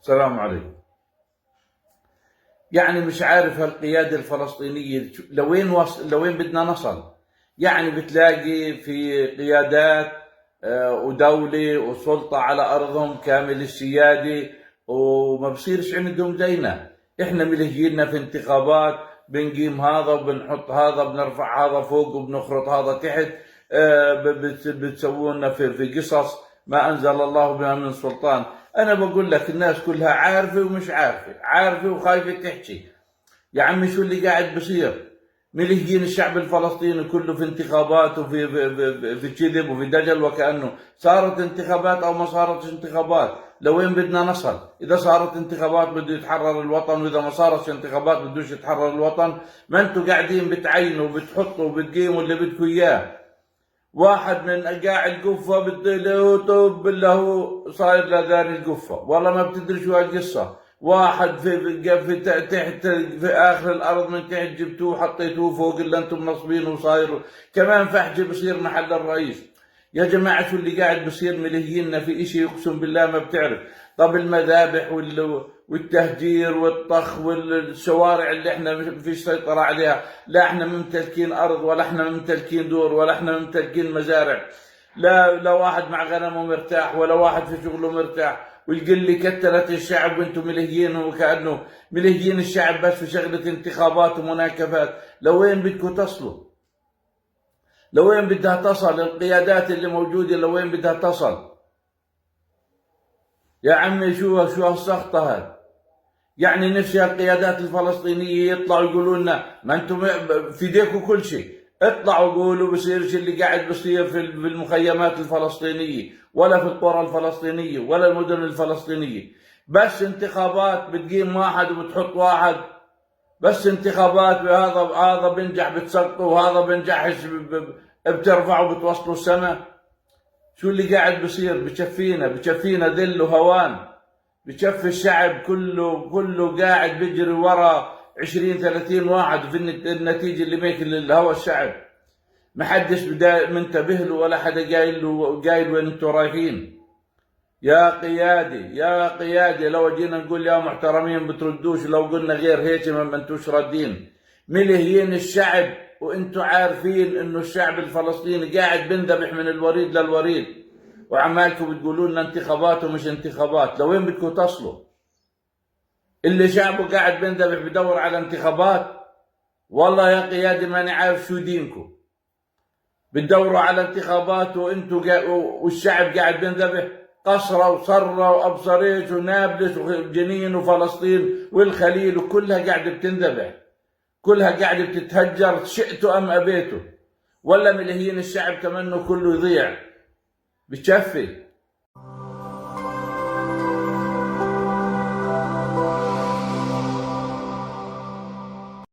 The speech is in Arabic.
السلام عليكم. يعني مش عارف هالقيادة الفلسطينية لوين بدنا نصل. يعني بتلاقي في قيادات ودولة وسلطة على أرضهم كامل السيادة، وما بصيرش عندهم زينا. إحنا ملهينا في انتخابات، بنقيم هذا وبنحط هذا، بنرفع هذا فوق وبنخرط هذا تحت. بتسوونا في قصص ما أنزل الله بها من سلطان. أنا بقول لك الناس كلها عارفة ومش عارفة، عارفة وخايفة تحكي. يا عمي شو اللي قاعد بصير؟ مليين الشعب الفلسطيني كله في انتخابات وفي في كذب وفي دجل، وكأنه صارت انتخابات أو ما صارتش انتخابات. لوين بدنا نصل؟ إذا صارت انتخابات بده يتحرر الوطن، وإذا ما صارتش انتخابات بدوش يتحرر الوطن. ما انتوا قاعدين بتعينوا وبتحطوا وبتقيموا اللي بدكم إياه. واحد من قاعد قفة بده له طب له صاير لدار القفة، والله ما بتدري شو هالقصة. واحد في تحت في آخر الأرض من تحت جبتوه حطيتوه فوق اللي أنتم منصبينه وصاير كمان فحجة بصير محل الرئيس. يا جماعة شو اللي قاعد بصير؟ ملهينا في إشي يقسم بالله ما بتعرف. طب المذابح والتهجير والطخ والشوارع اللي احنا ما فيش سيطرة عليها، لا احنا ممتلكين أرض ولا احنا ممتلكين دور ولا احنا ممتلكين مزارع. لا واحد مع غنمه مرتاح ولا واحد في شغله مرتاح. والقلة كتلت الشعب وانتم ملهيين، وكأنه ملهيين الشعب بس في شغلة انتخابات ومناكفات. لوين بدكم تصلوا؟ لوين بدها تصل القيادات اللي موجودة؟ لوين بدها تصل؟ يا عمي شو هالسخطة هاي؟ يعني نفسي القيادات الفلسطينية يطلعوا يقولوا لنا ما انتم في ايديكم كل شيء. اطلعوا قولوا بصيرش اللي قاعد بصير في المخيمات الفلسطينية ولا في القرى الفلسطينية ولا المدن الفلسطينية. بس انتخابات بتقيم واحد وبتحط واحد، بس انتخابات هذا بنجح بتسقطه وهذا بنجحش بترفعه بتوصلوا السماء. شو اللي قاعد بصير؟ بكفينا ذل وهوان. بكفي الشعب كله قاعد بيجري ورا 20 30 واحد في النتيجة اللي ماكل الهوى الشعب. ما حدش منتبه له ولا حدا قايل وين انتوا رايحين. يا قيادي لو جينا نقول يا محترمين بتردوش، لو قلنا غير هيك ما انتوش رادين. ملهيين الشعب وانتوا عارفين انه الشعب الفلسطيني قاعد بنذبح من الوريد للوريد، وعمالكم بتقولوا لنا انتخابات ومش انتخابات. لوين بدكم تصلوا؟ اللي شعبه قاعد بنذبح بدور على انتخابات. والله يا قيادي ماني عارف شو دينكم. بتدوروا على انتخابات والشعب قاعد بنذبح. قصرة وصرة وأبصريش ونابلس وجنين وفلسطين والخليل وكلها قاعدة بتنذبح، كلها قاعدة بتتهجر شئتوا أم أبيتوا. ولا ملهيين الشعب كمنه كله يضيع. بتشفي